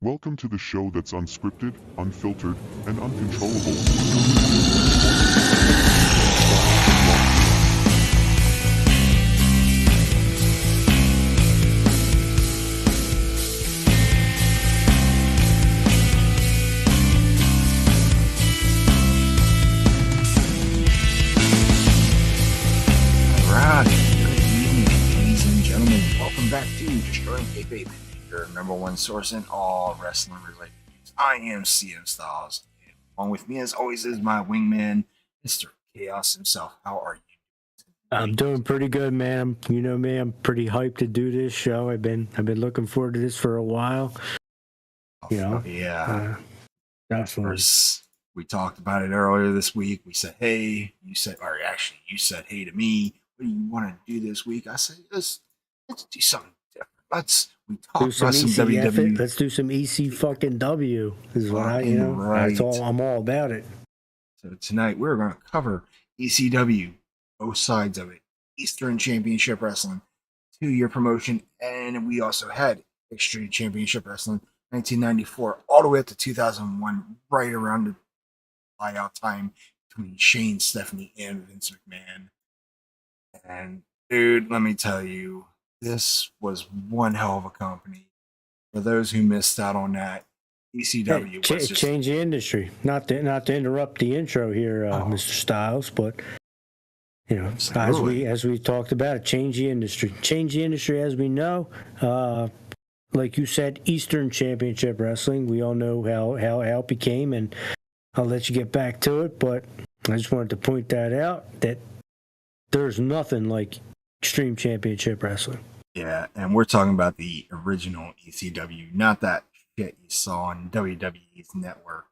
Welcome to the show that's unscripted, unfiltered, and uncontrollable. Alright, good evening, ladies and gentlemen. Welcome back to Destroying Kayfabe, your number one source in all wrestling related news. I am CM Styles, and along with me as always is my wingman, Mr. Chaos himself. How are you? I'm doing pretty good, man. You know me, I'm pretty hyped to do this show. I've been looking forward to this for a while. You know, Yeah. definitely. First, we talked about it earlier this week. We said, hey, you said hey to me. What do you want to do this week? I said, let's do something different. We talked about some WWE. Let's do some EC fucking W. Is what Right. That's all. I'm all about it. So tonight we're going to cover ECW, both sides of it, Eastern Championship Wrestling, 2-year promotion, and we also had Extreme Championship Wrestling, 1994, all the way up to 2001, right around the buyout time between Shane, Stephanie, and Vince McMahon. And dude, let me tell you, this was one hell of a company. For those who missed out on that, ECW was just change the industry. Not to interrupt the intro here, Mr. Styles, but you know, as we talked about it, change the industry. Change the industry as we know. Like you said, Eastern Championship Wrestling. We all know how it became, and I'll let you get back to it. But I just wanted to point that out, that there's nothing like Extreme Championship Wrestling. Yeah, and we're talking about the original ECW, not that shit you saw on WWE's network.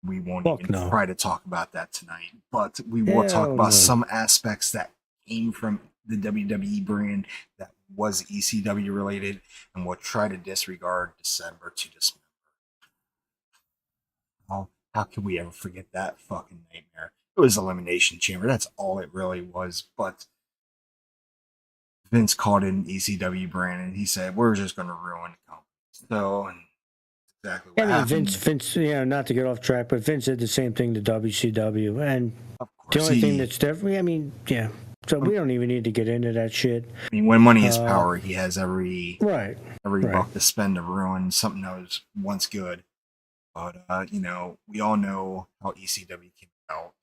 We won't try to talk about that tonight, but we will talk about some aspects that came from the WWE brand that was ECW related, and we'll try to disregard December to December. How can we ever forget that fucking nightmare? It was Elimination Chamber. That's all it really was. But Vince called it an ECW brand, and he said, "We're just going to ruin the company." So, and exactly what happened. Vince, not to get off track, but Vince did the same thing to WCW, and the only thing that's different, so we don't even need to get into that shit. I mean, when money is power, he has every buck to spend to ruin something that was once good. But we all know how ECW came about.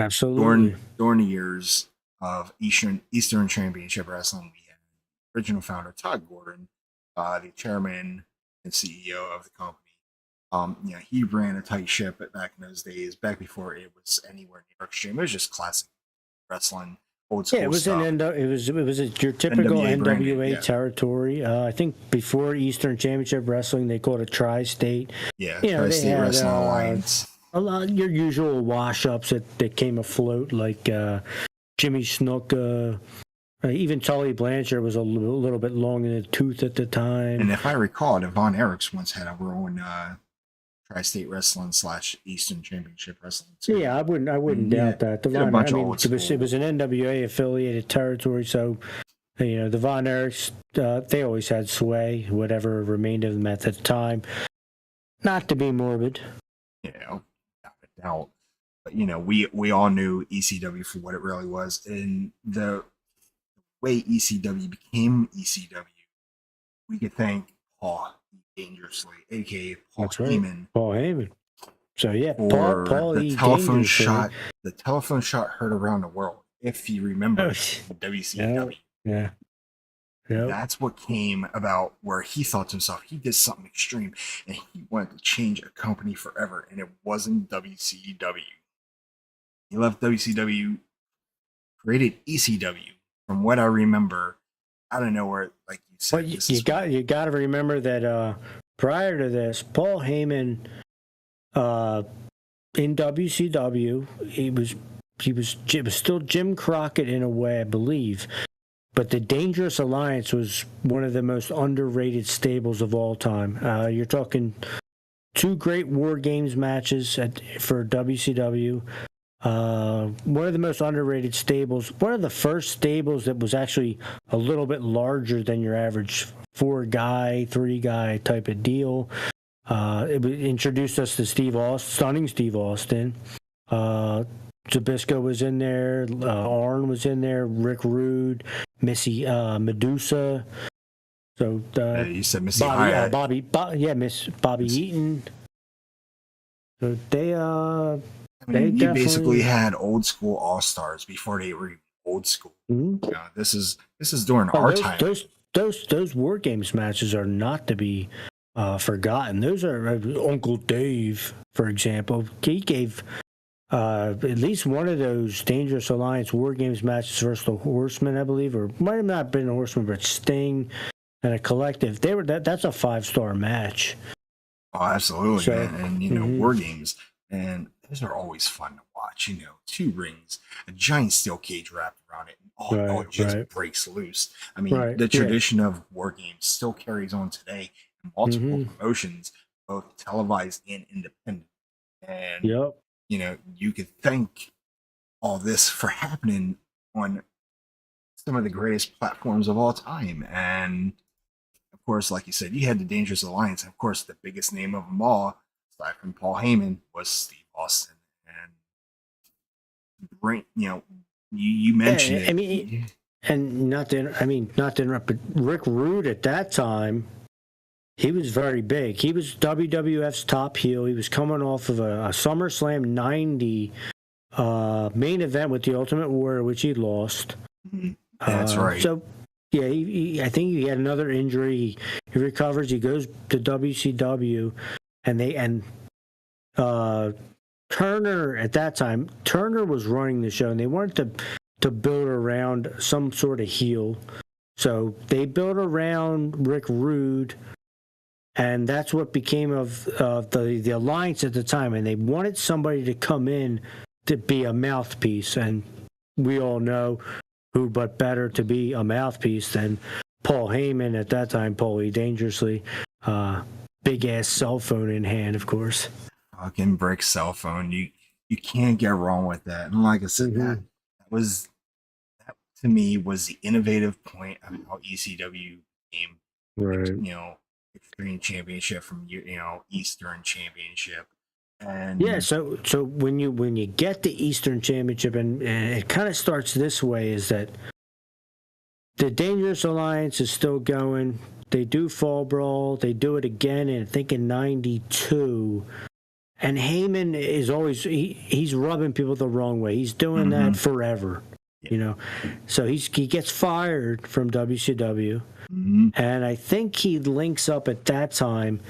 Absolutely. During the years of Eastern Championship Wrestling, we had the original founder Todd Gordon, the chairman and CEO of the company. He ran a tight ship back in those days, back before it was anywhere near Extreme. It was just classic wrestling, old school stuff. It was your typical NWA territory. I think before Eastern Championship Wrestling, they called it Tri-State. Yeah, Tri-State Wrestling Alliance. A lot of your usual wash-ups that came afloat, like Jimmy Snuka. Even Tully Blanchard was a little bit long in the tooth at the time. And if I recall, Von Erichs once had a own Tri-State Wrestling / Eastern Championship Wrestling too. Yeah, I wouldn't doubt that. It was an NWA affiliated territory, so the Von Erichs, they always had sway, whatever remained of them at the time. Not to be morbid. Yeah, without a doubt. But we all knew ECW for what it really was, and the way ECW became ECW, we could thank Paul Dangerously, aka Paul Heyman. Paul Heyman. So Paul the telephone shot. The telephone shot heard around the world. If you remember WCW. Yeah. That's what came about, where he thought to himself, he did something extreme, and he wanted to change a company forever, and it wasn't WCW. He left WCW, created ECW. From what I remember, I don't know where, like you said. But you got to remember that prior to this, Paul Heyman, in WCW, it was still Jim Crockett in a way, I believe. But the Dangerous Alliance was one of the most underrated stables of all time. You're talking 2 great War Games matches for WCW. one of the most underrated stables, one of the first stables that was actually a little bit larger than your average 4-guy, 3-guy type of deal. It introduced us to stunning Steve Austin. Zbyszko was in there, Arn was in there, Rick Rude, Missy Medusa. So you said Missy Hyatt. Bobby Eaton. So you basically had old school all stars before they were old school. Mm-hmm. This is during our time. Those War Games matches are not to be forgotten. Those are Uncle Dave, for example. He gave at least one of those Dangerous Alliance War Games matches versus the Horsemen, I believe, or might have not been the Horsemen, but Sting and a Collective. That's a 5-star match. Oh, absolutely, so, and War Games, and those are always fun to watch. 2 rings, a giant steel cage wrapped around it, and it just breaks loose. I mean, the tradition of War Games still carries on today in multiple promotions, both televised and independent. And you could thank all this for happening on some of the greatest platforms of all time. And of course, like you said, you had the Dangerous Alliance. And of course, the biggest name of them all, aside from Paul Heyman, was Steve Austin. And you mentioned it. I mean, and not to interrupt, but Rick Rude at that time, he was very big. He was WWF's top heel. He was coming off of a SummerSlam 90 main event with the Ultimate Warrior, which he lost. That's right. So, yeah, I think he had another injury. He recovers. He goes to WCW, and Turner at that time. Turner was running the show, and they wanted to build around some sort of heel. So they built around Rick Rude. And that's what became of the alliance at the time. And they wanted somebody to come in to be a mouthpiece. And we all know who but better to be a mouthpiece than Paul Heyman at that time, Paulie Dangerously. Big-ass cell phone in hand, of course. Fucking brick cell phone. You can't get wrong with that. And like I said, that to me was the innovative point of how ECW came. Right. Extreme Championship from Eastern Championship, and so when you get the Eastern Championship, and it kind of starts this way, is that the Dangerous Alliance is still going. They do Fall Brawl. They do it again, I think in '92. And Heyman is always he's rubbing people the wrong way. He's doing that forever. So he gets fired from WCW, and I think he links up at that time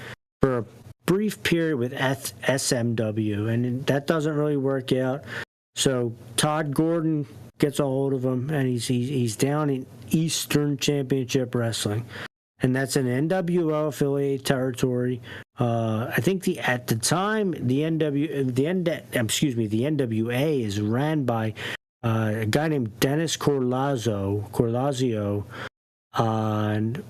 for a brief period with SMW, and that doesn't really work out. So Todd Gordon gets a hold of him, and he's down in Eastern Championship Wrestling, and that's an NWO affiliate territory. I think at the time the NWA is ran by a guy named Dennis Corlazio, and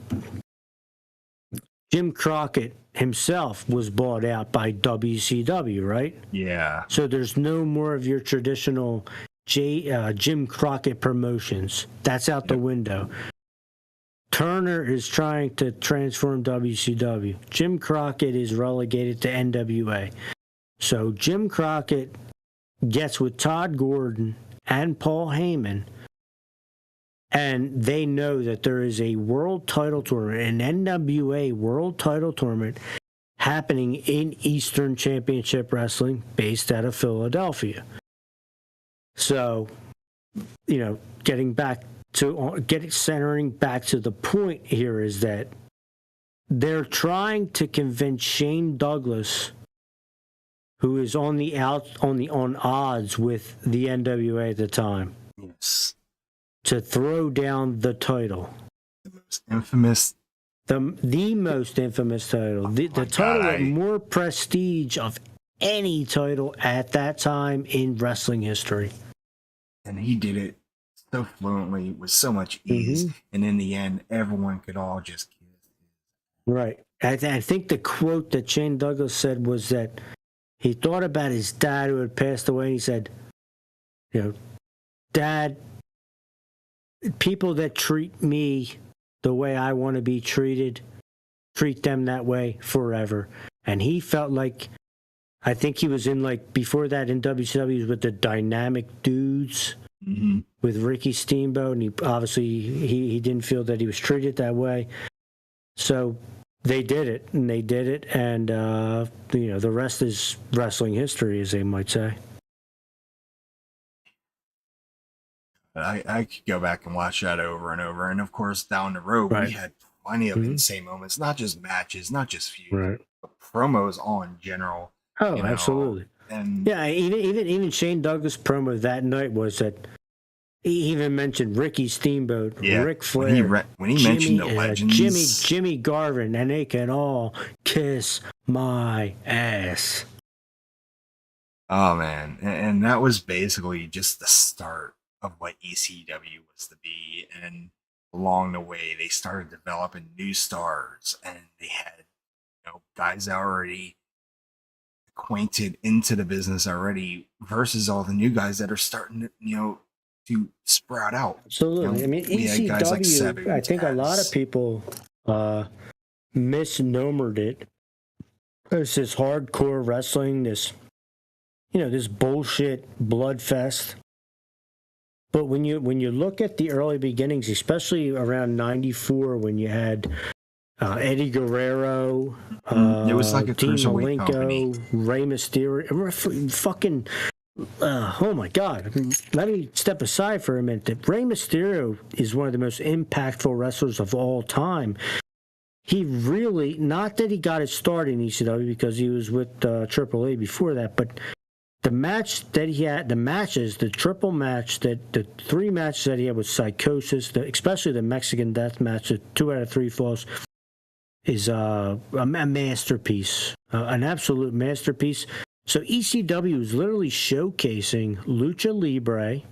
Jim Crockett himself was bought out by WCW, right? Yeah. So there's no more of your traditional Jim Crockett promotions. That's out the window. Turner is trying to transform WCW. Jim Crockett is relegated to NWA. So Jim Crockett gets with Todd Gordon and Paul Heyman, and they know that there is a world title tournament, an NWA world title tournament happening in Eastern Championship Wrestling based out of Philadelphia. So, centering back to the point here is that they're trying to convince Shane Douglas, who is on odds with the NWA at the time, to throw down the title. The most infamous title. The title with more prestige of any title at that time in wrestling history. And he did it so fluently, with so much ease, and in the end, everyone could all just kiss. Right. I think the quote that Shane Douglas said was that he thought about his dad who had passed away, and he said, you know, Dad, people that treat me the way I want to be treated, treat them that way forever. And he felt like, I think he was in like, before that in WCW, he was with the Dynamic Dudes with Ricky Steamboat. And he obviously, he didn't feel that he was treated that way. So they did it, and you know, the rest is wrestling history, as they might say. I could go back and watch that over and over. And of course, down the road, we had plenty of insane moments, not just matches, not just feuds, but promos on general. Oh, absolutely. And yeah, even Shane Douglas' promo that night was that he even mentioned Ricky Steamboat, Ric Flair, when he mentioned the legends, Jimmy Garvin, and they can all kiss my ass. Oh man, and that was basically just the start of what ECW was to be. And along the way, they started developing new stars, and they had, you know, guys already acquainted into the business already versus all the new guys that are starting to, you know, to sprout out. Absolutely. You know, I mean, ECW, I think a lot of people misnomered it. It's this hardcore wrestling, this, you know, this bullshit blood fest. But when you look at the early beginnings, especially around '94, when you had Eddie Guerrero, it was like a Dean cruiserweight company. Rey Mysterio, fucking. Oh my God! Let me step aside for a minute. Rey Mysterio is one of the most impactful wrestlers of all time. He really, not that he got his start in ECW because he was with AAA before that, but the match that he had, the triple match, the three matches that he had with Psychosis, especially the Mexican Death match, the 2 out of 3 falls, is a masterpiece, an absolute masterpiece. So ECW was literally showcasing Lucha Libre,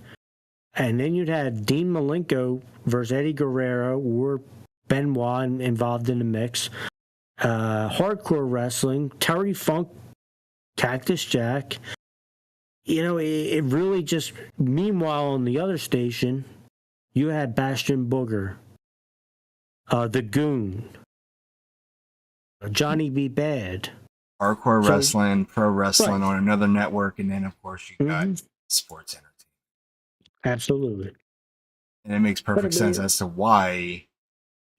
and then you'd have Dean Malenko versus Eddie Guerrero or Benoit involved in the mix. Hardcore wrestling, Terry Funk, Cactus Jack. You know, it really just... Meanwhile, on the other station, you had Bastion Booger, The Goon, Johnny B. Bad. Hardcore wrestling, pro wrestling on another network, and then of course you got sports entertainment. Absolutely. And it makes perfect sense as to why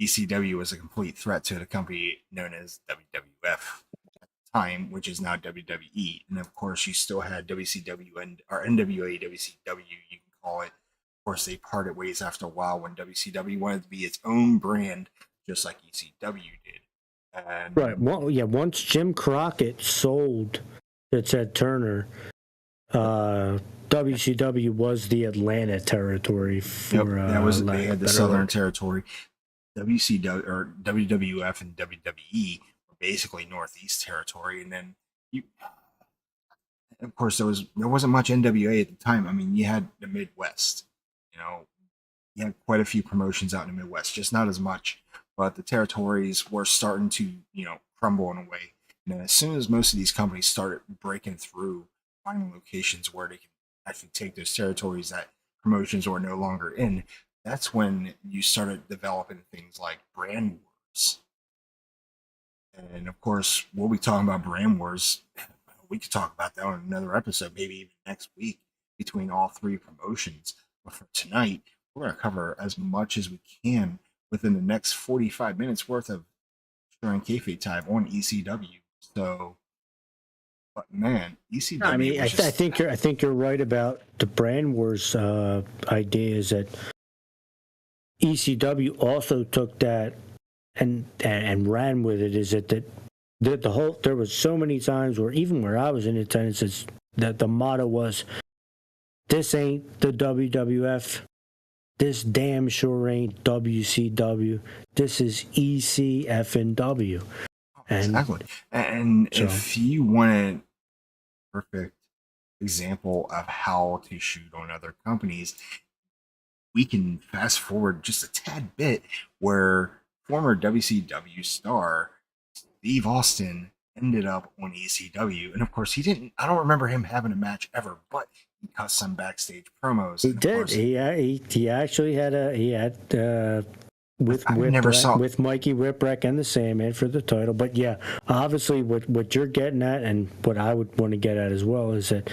ECW was a complete threat to the company known as WWF at the time, which is now WWE. And of course you still had WCW or NWA WCW, you can call it. Of course they parted ways after a while when WCW wanted to be its own brand, just like ECW did. And well, yeah. Once Jim Crockett sold to Ted Turner, WCW was the Atlanta territory for. That was they had the Southern territory. WCW or WWF and WWE were basically Northeast territory, and then of course, there wasn't much NWA at the time. I mean, you had the Midwest. You know, you had quite a few promotions out in the Midwest, just not as much. But the territories were starting to, you know, crumble in a way. And as soon as most of these companies started breaking through, finding locations where they can actually take those territories that promotions were no longer in, that's when you started developing things like brand wars. And of course, we'll be talking about brand wars. We could talk about that on another episode, maybe even next week, between all three promotions. But for tonight, we're going to cover as much as we can within the next 45 minutes worth of Sharing Kayfabe time on ECW. So, but man, ECW. I mean, I think you're right about the brand wars idea. Is that ECW also took that and ran with it. Is that the whole, there was so many times where even where I was in attendance, that the motto was, "This ain't the WWF. This damn sure ain't WCW. This is ECFNW." Exactly. And so, if you want a perfect example of how to shoot on other companies, we can fast forward just a tad bit where former WCW star Steve Austin ended up on ECW. And of course, I don't remember him having a match ever, but he cut some backstage promos. He And of did. course, He actually had with I never saw with Mikey Whipwreck and the Sandman for the title. But yeah, obviously what you're getting at and what I would want to get at as well is that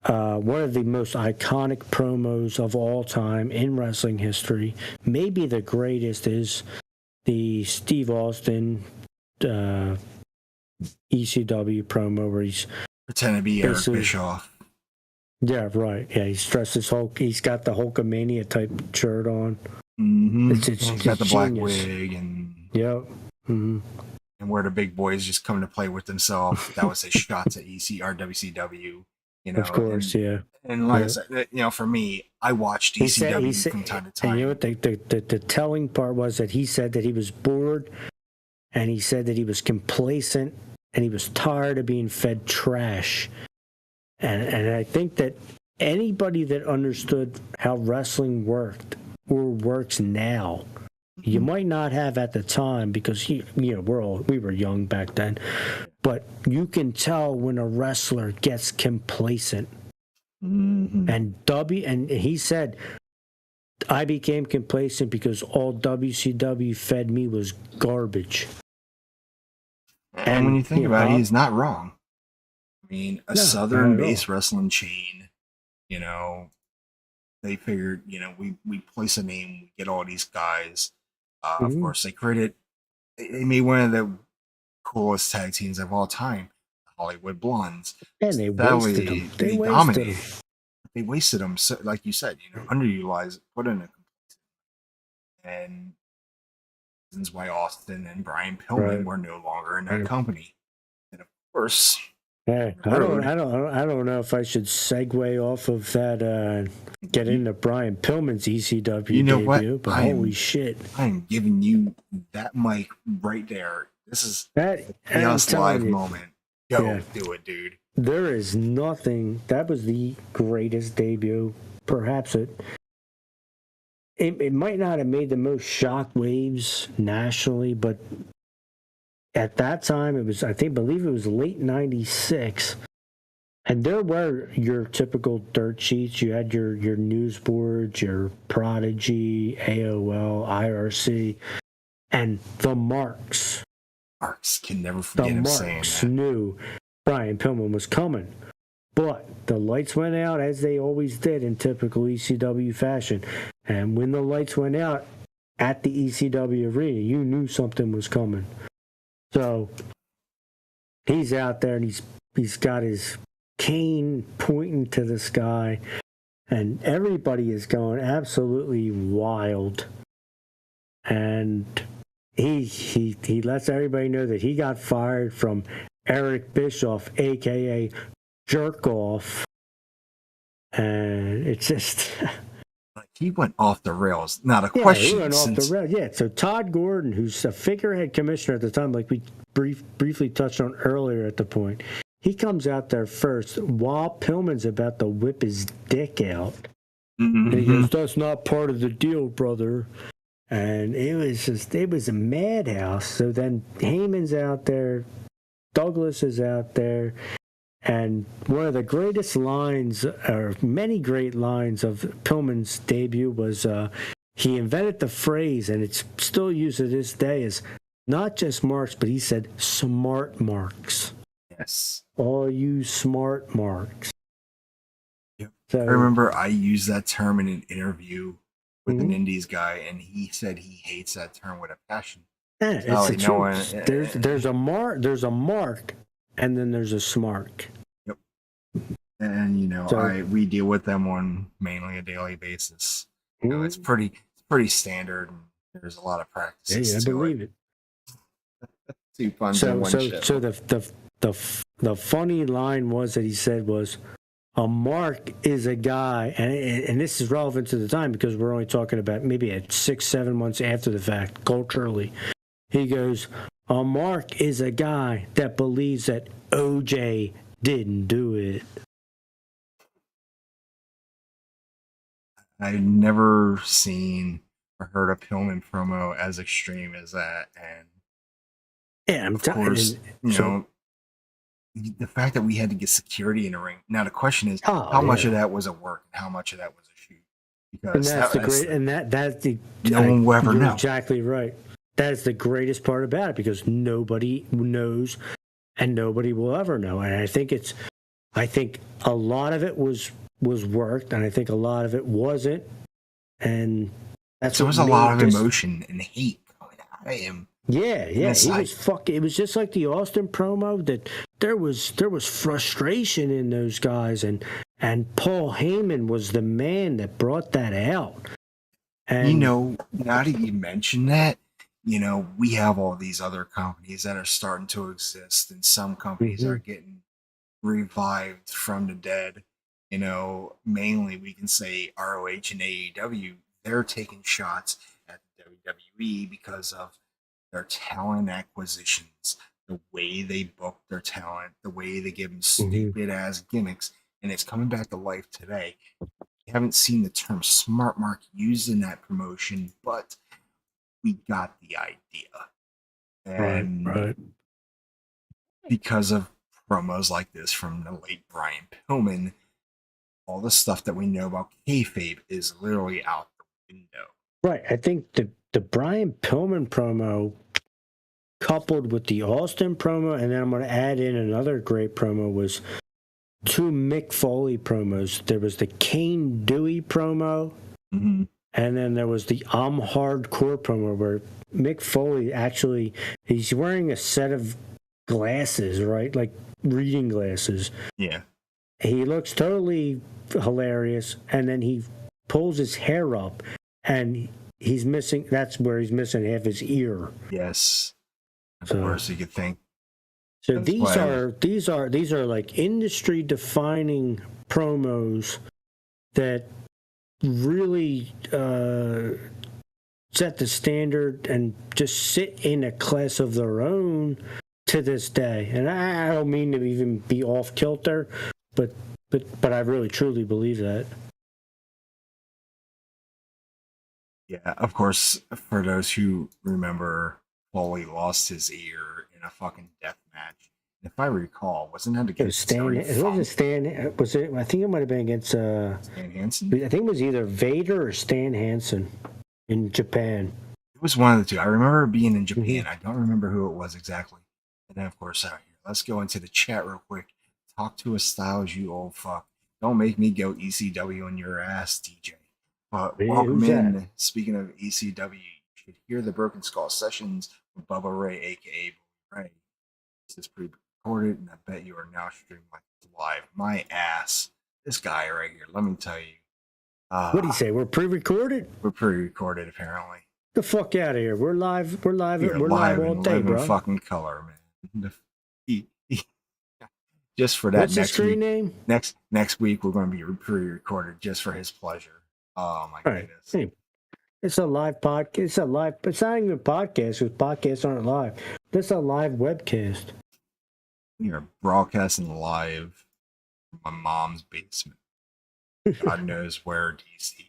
one of the most iconic promos of all time in wrestling history, maybe the greatest, is the Steve Austin ECW promo where he's pretend to be Eric Bischoff. Yeah, right. Yeah, he's dressed as Hulk. He's got the Hulkamania type shirt on. Mm-hmm. It's got the black genius. wig and Mm-hmm. and where the big boys just come to play with themselves. That was his shots at WCW. You know, Of course, and, yeah. And like I said, you know, for me, I watched ECW from time to time. And you know what the telling part was that he said that he was bored, and he said that he was complacent, and he was tired of being fed trash. And I think that anybody that understood how wrestling worked or works now, you might not have at the time because we were young back then, but you can tell when a wrestler gets complacent. Mm-hmm. And he said, I became complacent because all WCW fed me was garbage. And when you think about it, he's not wrong. I mean, a Southern-based wrestling chain, you know, they figured, you know, we place a name, we get all these guys. Of course, they made one of the coolest tag teams of all time, the Hollywood Blondes. And they wasted them. They dominated. They wasted them, so, like you said, you know, underutilized, put in a and reasons why Austin and Brian Pillman were no longer in that company. And of course, I don't know if I should segue off of that, get into Brian Pillman's ECW debut, but holy shit. I am giving you that mic right there. This is Chaos Live moment. Go do it, dude. There is nothing. That was the greatest debut. Perhaps it might not have made the most shockwaves nationally, but at that time it was, believe it was late '96, and there were your typical dirt sheets. You had your news boards, your Prodigy, AOL, IRC, and the Marks. Marks can never forget him saying that. The Marks knew Brian Pillman was coming. But the lights went out, as they always did in typical ECW fashion. And when the lights went out at the ECW arena, you knew something was coming. So he's out there and he's got his cane pointing to the sky, and everybody is going absolutely wild. And he lets everybody know that he got fired from Eric Bischoff, aka Jerk Off, and it's just he went off the rails. Not a question. He went off the rails. Yeah. So Todd Gordon, who's a figurehead commissioner at the time, like we briefly touched on earlier at the point, he comes out there first while Pillman's about to whip his dick out, and he goes, "That's not part of the deal, brother." And it was a madhouse. So then Heyman's out there, Douglas is out there. And one of the greatest lines, or many great lines of Pillman's debut was he invented the phrase, and it's still used to this day, is not just marks, but he said smart marks. Yes. All you smart marks. Yep. So, I remember I used that term in an interview with an Indies guy, and he said he hates that term with a passion. Yeah, it's the truth. There's a mark, and then there's a smart. Yep. And you know, we deal with them on mainly a daily basis. You know, it's pretty standard. And there's a lot of practice. Yeah, I believe it. Two puns in one show. So the funny line was that he said was, a mark is a guy, and this is relevant to the time because we're only talking about maybe 6-7 months after the fact culturally. He goes, a mark is a guy that believes that OJ didn't do it. I've never seen or heard a Pillman promo as extreme as that. And yeah, I'm telling you. the fact that we had to get security in the ring. Now the question is, Oh, how much yeah. of that was a work and how much of that was a shoot? And Because that's the great, and that's the. no one will ever You're know. exactly right. That is the greatest part about it because nobody knows, and nobody will ever know. And I think a lot of it was worked, and I think a lot of it wasn't. And that's There what was a made lot of this. emotion and hate coming out of him. Yeah, he Yes, was fucking. It was just like the Austin promo that there was frustration in those guys, and Paul Heyman was the man that brought that out. And now that you mention that, we have all these other companies that are starting to exist, and some companies are getting revived from the dead. Mainly we can say ROH and AEW. They're taking shots at the WWE because of their talent acquisitions, the way they book their talent, the way they give them stupid ass gimmicks, and it's coming back to life today. We haven't seen the term smart mark used in that promotion, but we got the idea. And right. because of promos like this from the late Brian Pillman, all the stuff that we know about kayfabe is literally out the window. Right. I think the Brian Pillman promo coupled with the Austin promo, and then I'm going to add in another great promo, was two Mick Foley promos. There was the Kane Dewey promo, and then there was the I'm Hardcore promo where Mick Foley actually, he's wearing a set of glasses, right? Like reading glasses. Yeah. He looks totally hilarious, and then he pulls his hair up, and he's missing, that's where he's missing half his ear. Yes. Of course, you could think. So these are like industry defining promos that really set the standard and just sit in a class of their own to this day. And I don't mean to even be off kilter, but I really truly believe that. Yeah, of course, for those who remember, Foley lost his ear in a fucking death match. If I recall, wasn't that against Stan? It wasn't Stan. Was it? I think it might have been against Stan Hansen. I think it was either Vader or Stan Hansen in Japan. It was one of the two. I remember being in Japan. I don't remember who it was exactly. And then, of course, out here. Let's go into the chat real quick. Talk to us, Styles, you old fuck. Don't make me go ECW on your ass, DJ. But welcome in. Speaking of ECW, you should hear the Broken Skull sessions with Bubba Ray, aka Ray. This is pre-recorded, and I bet you are now streaming like live. My ass, this guy right here. Let me tell you. What do you say? We're pre-recorded? We're pre-recorded, apparently. The fuck out of here! We're live. We're live. We're live all day, bro. In fucking color, man. Just for that. What's his screen name? Next week we're going to be pre-recorded just for his pleasure. Oh my goodness! Hey, it's a live podcast. It's a live. It's not even a podcast because podcasts aren't live. This is a live webcast. We are broadcasting live from my mom's basement. God knows where, DC.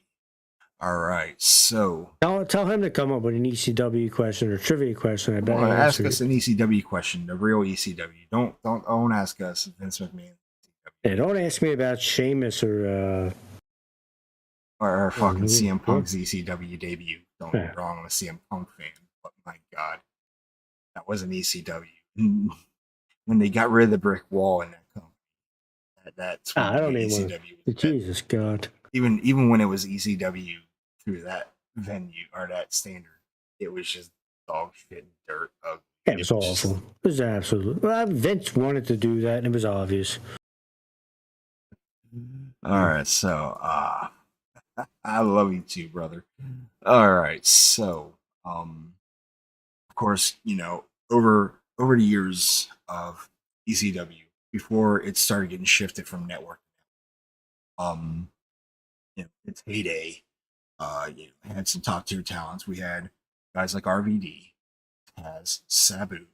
All right, so tell him to come up with an ECW question or trivia question. I bet he'll ask us an ECW question, the real ECW. Don't ask us Vince McMahon. Yeah, don't ask me about Sheamus or fucking CM Punk's ECW debut. Don't get me wrong, I'm a CM Punk fan, but my God, that was an ECW. When they got rid of the brick wall in that company, that's when I don't even ECW. Jesus God. Even when it was ECW through that venue or that standard, it was just dog shit and dirt. It was awful. It was absolutely. Well, Vince wanted to do that, and it was obvious. All right, so I love you too, brother. All right, so of course, over the years of ECW, before it started getting shifted from network, its heyday, had some top tier talents. We had guys like RVD, Taz, Sabu,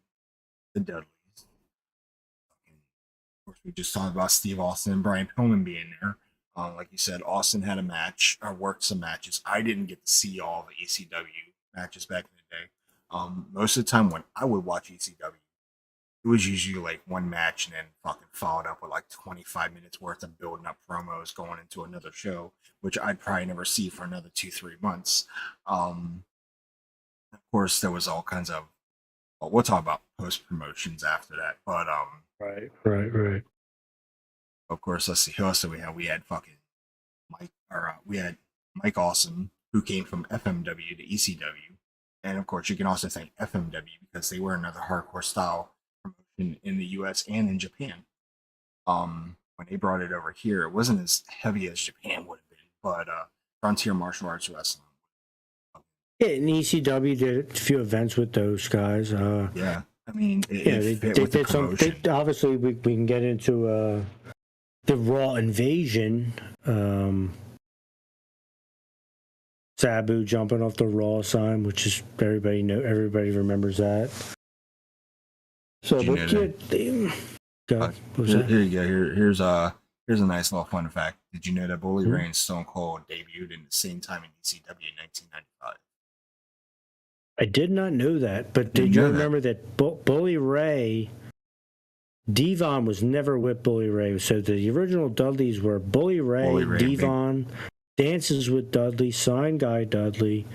the Dudleys. Of course, we just talked about Steve Austin and Brian Pillman being there. Like you said, Austin had a match or worked some matches. I didn't get to see all the ECW matches back in the day. Most of the time when I would watch ECW, it was usually like one match and then fucking followed up with like 25 minutes worth of building up promos going into another show, which I'd probably never see for another 2-3 months. Of course, there was all kinds of. Well, we'll talk about post promotions after that, but Right. of course, let's see who else did we have. We had fucking we had Mike Awesome, who came from FMW to ECW, and of course, you can also thank FMW because they were another hardcore style promotion in the U.S. and in Japan. When they brought it over here, it wasn't as heavy as Japan would have been, but Frontier Martial Arts Wrestling. Yeah, and ECW did a few events with those guys. Yeah, I mean, they did some. Obviously, we can get into the Raw Invasion. Sabu jumping off the Raw sign, which is everybody remembers that. So, here you go. Here's a nice little fun fact. Did you know that Bully Ray and Stone Cold debuted in the same time in ECW in 1995? I did not know that, but did you remember that Bully Ray, Devon was never with Bully Ray? So the original Dudleys were Bully Ray Devon, Dances with Dudley, Sign Guy Dudley.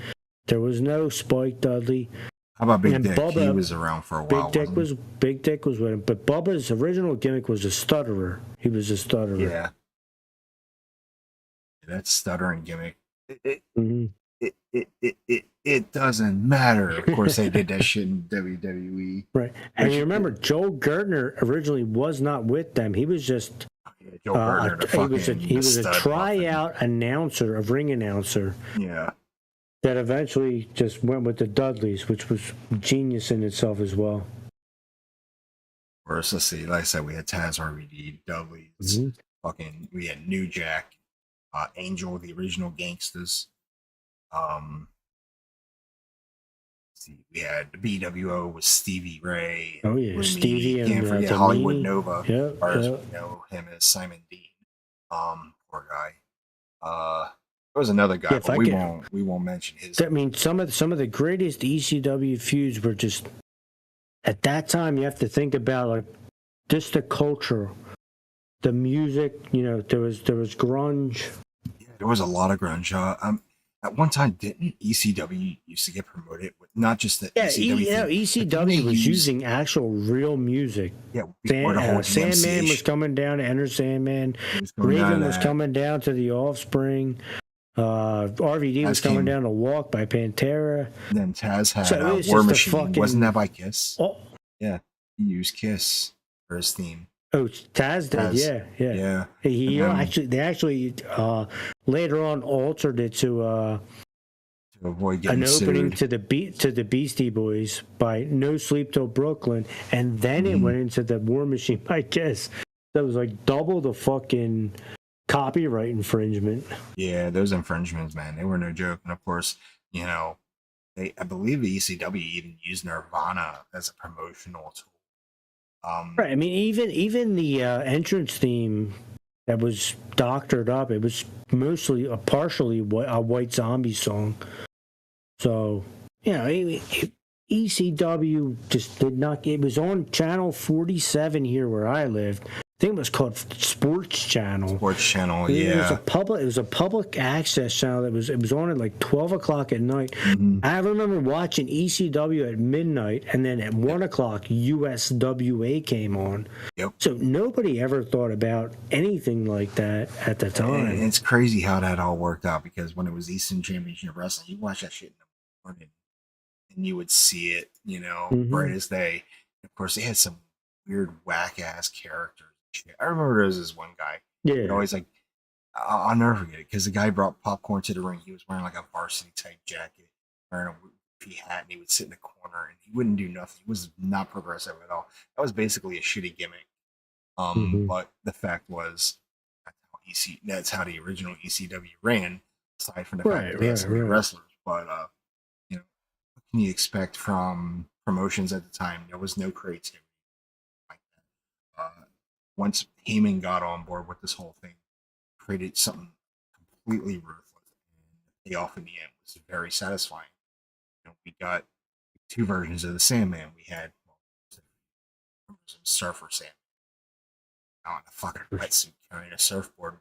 There was no Spike Dudley. How about Big Dick? Bubba, he was around for a while. Big Dick was with him, but Bubba's original gimmick was a stutterer. He was a stutterer. Yeah, that stuttering gimmick. It doesn't matter. Of course, they did that shit in WWE. Right, and you remember Joel Gertner originally was not with them. He was just Joel Gertner. He was a tryout announcer, a ring announcer. Yeah. That eventually just went with the Dudleys, which was genius in itself as well. Or let's see, like I said, we had Taz, RVD, Dudleys, we had New Jack, Angel, the original Gangsters. We had the BWO with Stevie Ray. Oh yeah, Stevie and can't forget Hollywood Nova. Yeah, as far as we know him as Simon Dean. Poor guy. There was another guy, but we won't mention his. I mean, some of the greatest ECW feuds were just at that time. You have to think about like just the culture, the music. You know, there was grunge. Yeah, there was a lot of grunge. At one time, didn't ECW used to get promoted with not just the ECW was using actual real music. Yeah, Sandman was coming down to Enter Sandman. Raven was coming down to The Offspring. RVD was coming down to Walk by Pantera. And then Taz had War Machine. Wasn't that by Kiss? Oh. Yeah, he used Kiss for his theme. Oh, Taz did, yeah. They actually later on altered it to avoid getting an opening to the Beastie Boys by No Sleep Till Brooklyn, and then it went into the War Machine by Kiss. That was like double the fucking copyright infringement. Yeah, those infringements, man, they were no joke. And of course, you know, I believe the ECW even used Nirvana as a promotional tool. Right. I mean, even the entrance theme that was doctored up, it was mostly partially a White Zombie song. So, you know, ECW just did not. It was on channel 47 here where I lived. I think it was called Sports Channel. Sports Channel, yeah. It was a public access channel that it was on at like 12 o'clock at night. I remember watching ECW at midnight, and then at 1 o'clock USWA came on. Yep. So nobody ever thought about anything like that at the time. And it's crazy how that all worked out, because when it was Eastern Championship Wrestling, you watch that shit in the morning and you would see it, you know, bright as day. Of course, they had some weird whack ass characters. I remember there was this one guy. Yeah. Always like, I'll never forget it, because the guy brought popcorn to the ring. He was wearing like a varsity type jacket, wearing a goofy hat, and he would sit in the corner and he wouldn't do nothing. He was not progressive at all. That was basically a shitty gimmick. But the fact was, that's how the original ECW ran, aside from the fact that they had some good wrestlers. But you know, what can you expect from promotions at the time? There was no creativity like that. Once Heyman got on board with this whole thing, created something completely ruthless, and the payoff in the end was very satisfying. You know, we got two versions of the Sandman. We had some surfer Sandman on a fucking wetsuit carrying a surfboard,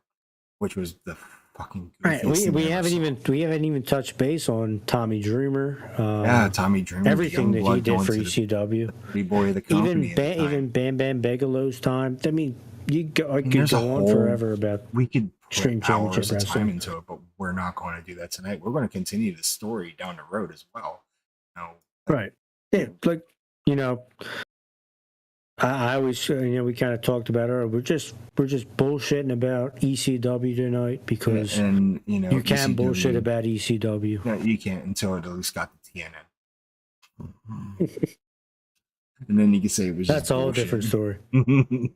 which was the fucking Right. goofiest We thing I ever haven't saw. even touched base on Tommy Dreamer. Yeah, Tommy Dreamer, the Everything young that he blood did going for to ECW. the pretty boy of the company at the time. Even Bam Bam Bigelow's time. I mean, I could There's a go on whole forever about we could put Extreme hours Championship of time Wrestling. into it, but we're not going to do that tonight. We're going to continue the story down the road as well. Right. Yeah. Like, you know, I always, we kind of talked about it. We're just bullshitting about ECW tonight because and you can ECW, bullshit about ECW. No, you can't until it at least got the TNN. And then you can say it was That's just a whole bullshit. different story.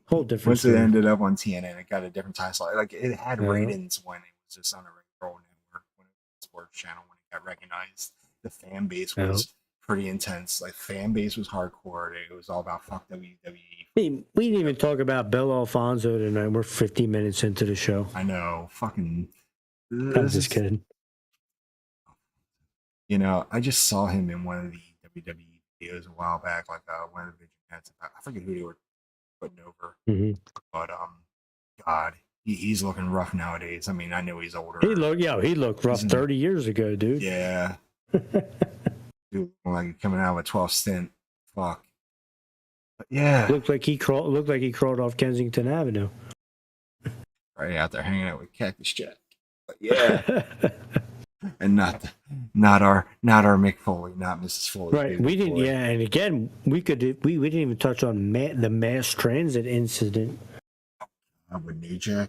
Whole different Once story. it ended up on TNN, it got a different time slot. Like it had ratings when it was just on a regular network, when it was a sports channel, when it got recognized. The fan base was pretty intense. Like fan base was hardcore. It was all about fuck WWE. We didn't even talk about Bill Alfonso tonight. We're 50 minutes into the show. I know, fucking. I'm just kidding. I just saw him in one of the WWE videos a while back, like one of the vignettes. I forget who they were putting over, but God, he's looking rough nowadays. I mean, I know he's older. He looked rough 30 years ago, dude. Yeah, dude, like coming out of a 12 stint. Fuck. But yeah, looked like he crawled off Kensington Avenue. Right out there hanging out with Cactus Jack. But yeah. And not our Mick Foley, not Mrs. Foley. Right, we didn't. Boy. Yeah, and again, we didn't even touch on the mass transit incident with New Jack.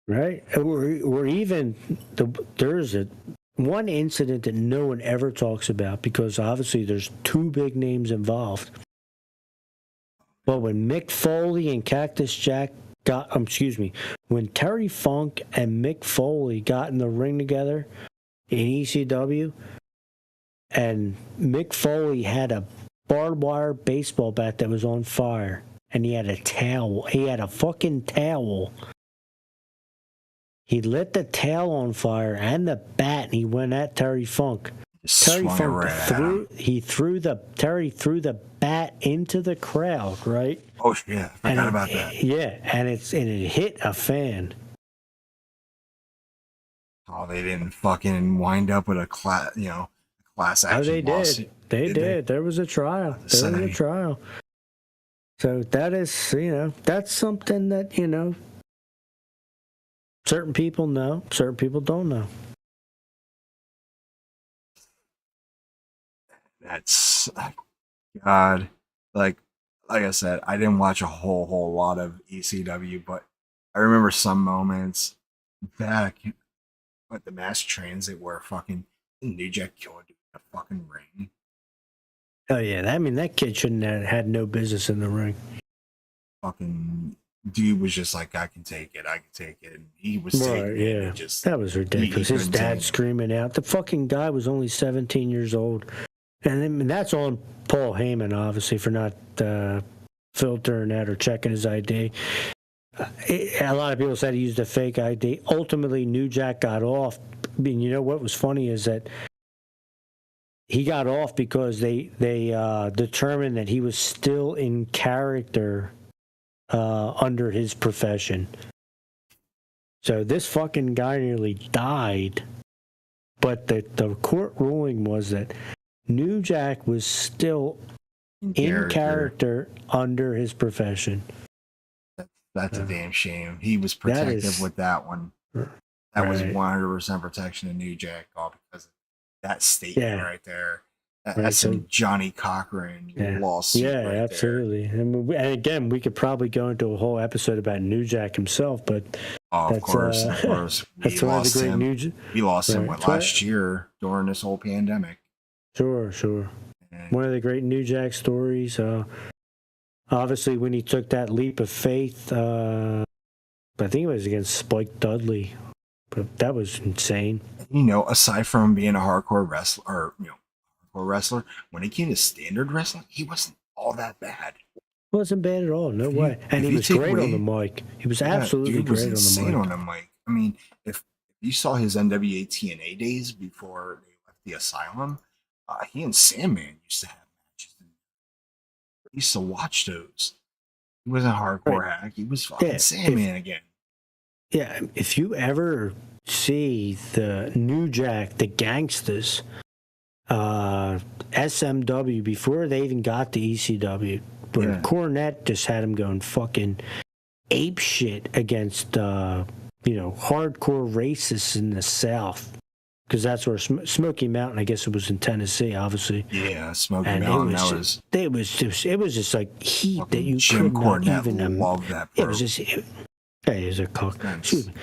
Right, or even there's one incident that no one ever talks about because obviously there's two big names involved. But when Mick Foley and Cactus Jack when Terry Funk and Mick Foley got in the ring together in ECW, and Mick Foley had a barbed wire baseball bat that was on fire, and he had a towel. He had a fucking towel. He lit the towel on fire and the bat, and he went at Terry Funk. Terry threw the bat into the crowd, right? Oh yeah, I forgot about that. Yeah, and it hit a fan. Oh, they didn't fucking wind up with a class action lawsuit. They did. There was a trial. So that is, that's something that, certain people know, certain people don't know. That's God. Like I said, I didn't watch a whole lot of ECW, but I remember some moments back at the mass transit where fucking New Jack killed a fucking ring. Oh yeah, that kid shouldn't have had no business in the ring. Fucking dude was just like, I can take it. And he was taking it. Just, that was ridiculous. His dad screaming out. The fucking guy was only 17 years old. And that's on Paul Heyman, obviously, for not filtering that or checking his ID. A lot of people said he used a fake ID. Ultimately, New Jack got off. I mean, you know what was funny is that he got off because they determined that he was still in character under his profession. So this fucking guy nearly died. But the court ruling was that New Jack was still in character under his profession. That's a damn shame. He was protective with that one. That was 100% protection of New Jack, all because of that statement right there. That's some Johnny Cochran lawsuit. Yeah, right absolutely. And again, we could probably go into a whole episode about New Jack himself, but of course. We lost him last year during this whole pandemic. Sure. One of the great New Jack stories. Obviously, when he took that leap of faith, I think it was against Spike Dudley, but that was insane. Aside from being a hardcore wrestler, when it came to standard wrestling, he wasn't all that bad. Wasn't bad at all, no way. And he was great on the mic. He was absolutely great on the mic. Insane on the mic. I mean, if you saw his NWA TNA days before they left the asylum, he and Sandman used to have matches. used to watch those. He wasn't hardcore hack. He was fucking Sandman again. Yeah, if you ever see the New Jack, the Gangsters, SMW, before they even got the ECW, where Cornette just had him going fucking ape shit against, hardcore racists in the South. Because that's where Smoky Mountain, I guess it was in Tennessee, obviously. Yeah, Smoky Mountain. It was just like heat that you Jim could not Cornette even. Love that. It was just. Hey, he's a cook. Excuse me.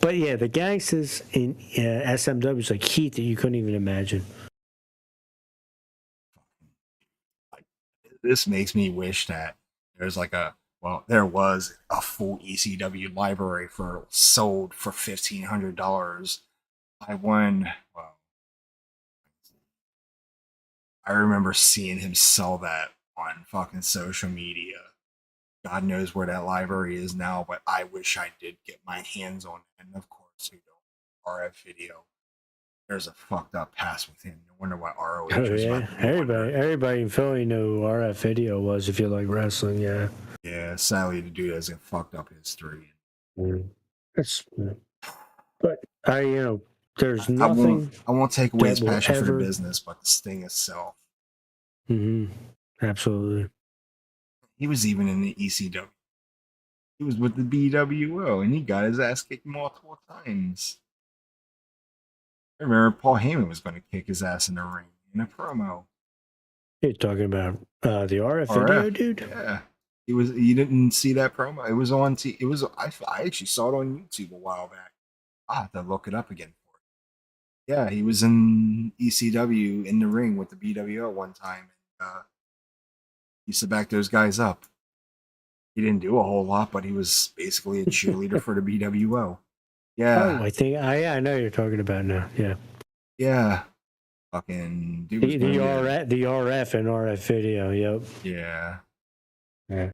But yeah, the Gangsters in SMW was like heat that you couldn't even imagine. This makes me wish that there was a full ECW library sold for $1,500. I remember seeing him sell that on fucking social media. God knows where that library is now, but I wish I did get my hands on it. And of course, RF video. There's a fucked up past with him. No wonder why ROH was Everybody in Philly knew who RF video was if you like wrestling, yeah. Yeah, sadly the dude has a fucked up history. But there's nothing. I won't take away his passion for the business, but the Sting itself. Mm-hmm. Absolutely. He was even in the ECW. He was with the BWO, and he got his ass kicked multiple times. I remember Paul Heyman was going to kick his ass in the ring in a promo. You're talking about the RF video, dude? Yeah. You didn't see that promo? It was on I actually saw it on YouTube a while back. I'll have to look it up again for it. Yeah, he was in ECW in the ring with the BWO one time. He used to back those guys up. He didn't do a whole lot, but he was basically a cheerleader for the BWO. Yeah. Oh, I know you're talking about now. Yeah. Yeah. Fucking dude. The RF and RF video. Yep. Yeah. Yeah.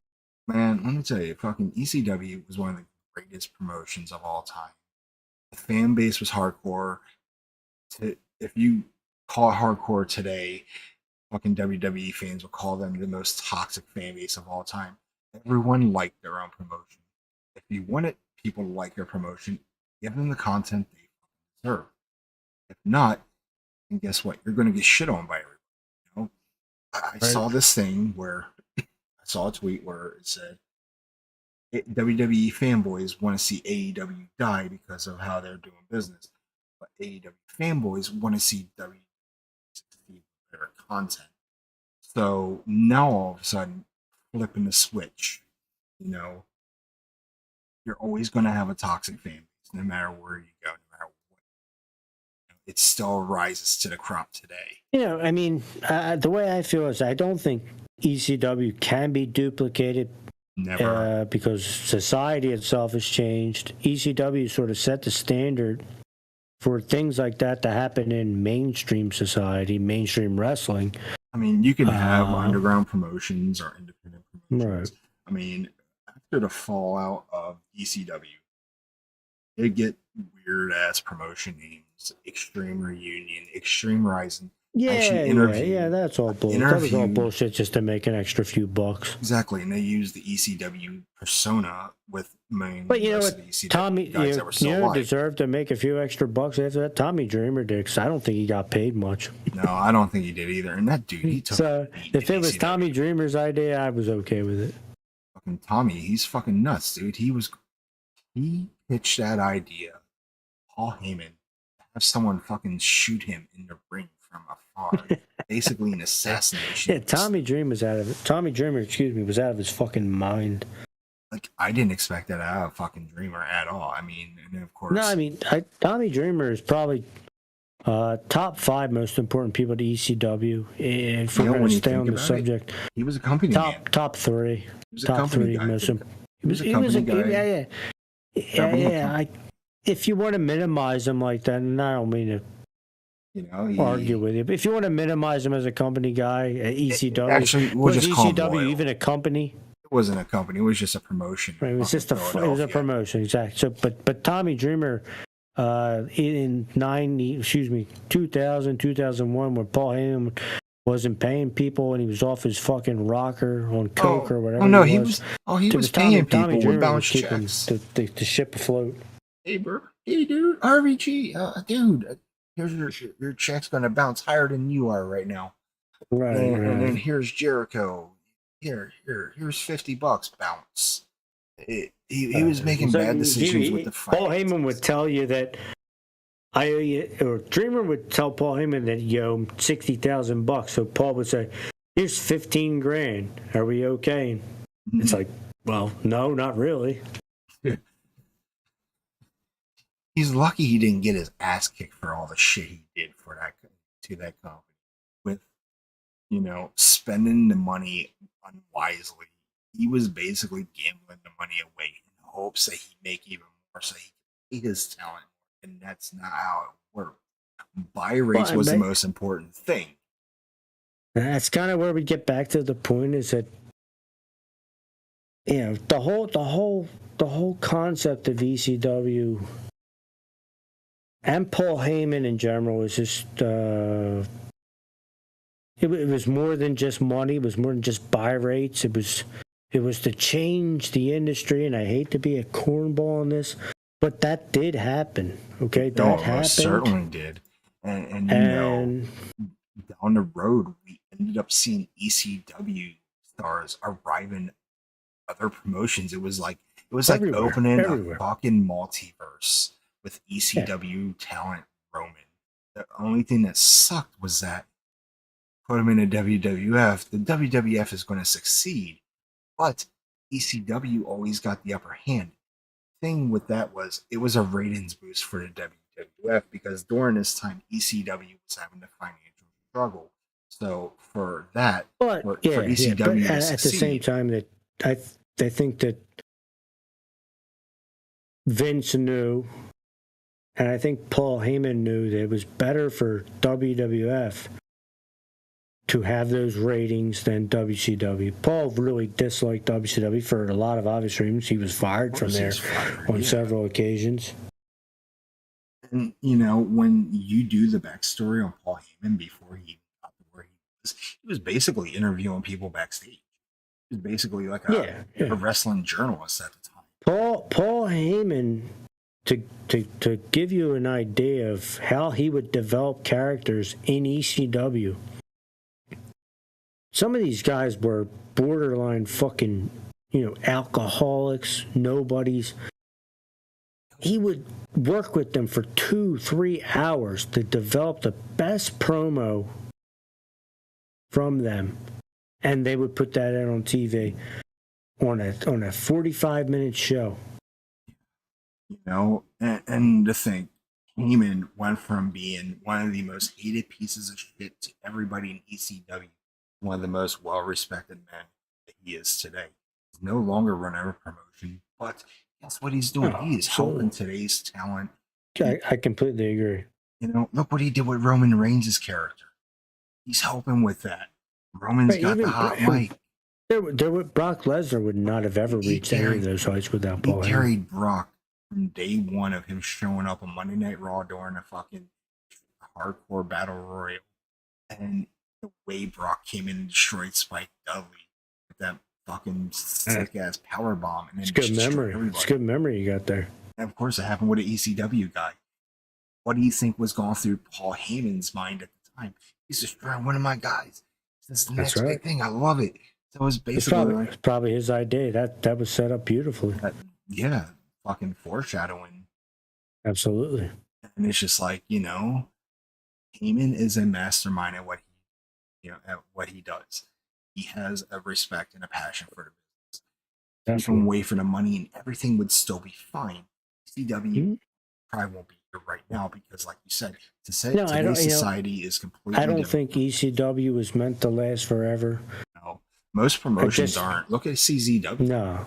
Man, let me tell you, fucking ECW was one of the greatest promotions of all time. The fan base was hardcore. If you call it hardcore today, fucking WWE fans will call them the most toxic fan base of all time. Everyone liked their own promotion. If you wanted people to like your promotion, give them the content they deserve. If not, then guess what? You're going to get shit on by everyone. I saw this thing where I saw a tweet where it said WWE fanboys want to see AEW die because of how they're doing business, but AEW fanboys want to see WWE succeed with their content. So now all of a sudden, flipping the switch, you're always going to have a toxic fan base, no matter where you go, no matter what. It still rises to the crop today. The way I feel is I don't think ECW can be duplicated. Never. Because society itself has changed. ECW sort of set the standard for things like that to happen in mainstream society, mainstream wrestling. You can have underground promotions or independent promotions. Right. After the fallout of ECW, they get weird ass promotion names: Extreme Reunion, Extreme Rising. Yeah, that's all bullshit. That was all bullshit just to make an extra few bucks. Exactly, and they use the ECW persona with main. But Tommy, deserved to make a few extra bucks after that. Tommy Dreamer did, because I don't think he got paid much. No, I don't think he did either. And that dude, he took. So if it was Tommy Dreamer's idea, I was okay with it. Fucking Tommy, he's fucking nuts, dude. He pitched that idea, Paul Heyman, to have someone fucking shoot him in the ring from afar, basically an assassination. Yeah, Tommy Dreamer was out of his fucking mind. Like, I didn't expect that out of fucking Dreamer at all. And of course. No, Tommy Dreamer is probably top 5 most important people to ECW. If we're going to stay on the subject, he was a company man. Top 3. He was a company guy. He was a guy. Yeah. If you want to minimize him like that, and I don't mean to argue with you, but if you want to minimize him as a company guy at ECW, actually, was ECW even a company? It wasn't a company. It was just a promotion. Right, it was just a promotion, exactly. So, but Tommy Dreamer, in 2000, 2001, when Paul Heyman wasn't paying people and he was off his fucking rocker on coke or whatever. Oh no, he was. He was paying people with bounce keeping checks. The ship afloat. Hey, bro. Hey, dude. RBG. Dude, here's your check's gonna bounce higher than you are right now. Right. And then here's Jericho. Here's $50. Bounce. He was making bad decisions with the fight. Paul Heyman would tell you that I owe you, or Dreamer would tell Paul Heyman that you owe him $60,000. So Paul would say, "Here's 15 grand. Are we okay?" And it's like, well, no, not really. He's lucky he didn't get his ass kicked for all the shit he did for that company with, spending the money unwisely. He was basically gambling the money away in hopes that he'd make even more so he could pay his talent. And that's not how it worked. Buy rates was the most important thing. That's kind of where we get back to the point is that, the whole concept of ECW and Paul Heyman in general was just, it was more than just money. It was more than just buy rates. It was to change the industry, and I hate to be a cornball on this, but that did happen. Okay, that happened. Certainly did. And down the road, we ended up seeing ECW stars arriving other promotions. It was like opening a fucking multiverse with ECW talent roaming. The only thing that sucked was that put him in a WWF. The WWF is going to succeed, but ECW always got the upper hand. Thing with that was it was a ratings boost for the WWF because during this time ECW was having a financial struggle. So for that, for ECW to succeed, at the same time that I think that Vince knew, and I think Paul Heyman knew that it was better for WWF to have those ratings than WCW. Paul really disliked WCW for a lot of obvious reasons. He was fired from there on several occasions. And, when you do the backstory on Paul Heyman before he got to where he was basically interviewing people backstage. He was basically like a wrestling journalist at the time. Paul Heyman, to give you an idea of how he would develop characters in ECW, some of these guys were borderline fucking, alcoholics, nobodies. He would work with them for 2-3 hours to develop the best promo from them. And they would put that out on TV on a 45-minute show. And to think, Heyman went from being one of the most hated pieces of shit to everybody in ECW, one of the most well-respected men that he is today. He's no longer run over promotion, but guess what he's doing? He is helping today's talent. I completely agree. Look what he did with Roman Reigns' character. He's helping with that. Roman's got the hot mic. Brock Lesnar would not have ever reached any of those heights without Paul Heyman. He carried Brock from day one of him showing up on Monday Night Raw during a fucking hardcore battle royal. And the way Brock came in and destroyed Spike Dudley with that fucking sick ass power bomb. And then it's good memory. It's good memory you got there. And of course, it happened with an ECW guy. What do you think was going through Paul Heyman's mind at the time? He's destroying one of my guys. This is the next big thing. I love it. So it was basically it's probably his idea. That was set up beautifully. Fucking foreshadowing. Absolutely. And it's just like, Heyman is a mastermind at what he does. He has a respect and a passion for the business. He can wait for the money and everything would still be fine. CW probably won't be here right now because, like you said, today's society is completely different. I don't think ECW was meant to last forever. No. Most promotions aren't. Look at CZW. No.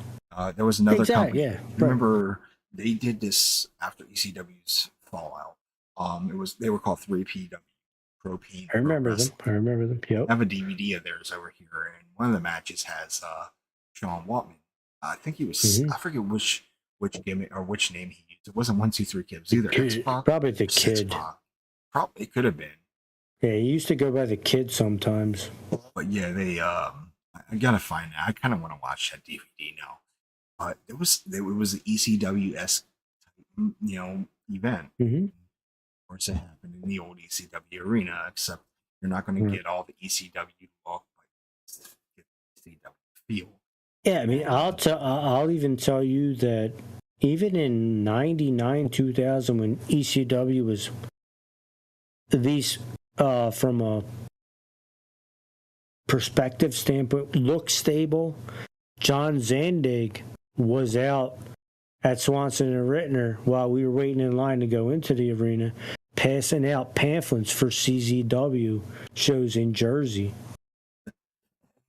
There was another company. Yeah, Remember, they did this after ECW's fallout. They were called 3PW. Propane. I remember them. Yep. I have a DVD of theirs over here, and one of the matches has Sean Waltman. I think he was. I forget which gimmick or which name he used. It wasn't 1, 2, 3 Kids either. Probably the Kid. Probably it could have been. Yeah, he used to go by the Kid sometimes. But yeah, they I gotta find that. I kind of want to watch that DVD now. But it was an ECW event. Mm-hmm. Of course, it happened in the old ECW arena, except you're not going to get all the ECW look, but get the ECW feel. Yeah, I mean, I'll even tell you that even in 99, 2000, when ECW was these from a perspective standpoint, look stable. John Zandig was out at Swanson and Rittner while we were waiting in line to go into the arena, passing out pamphlets for CZW shows in Jersey.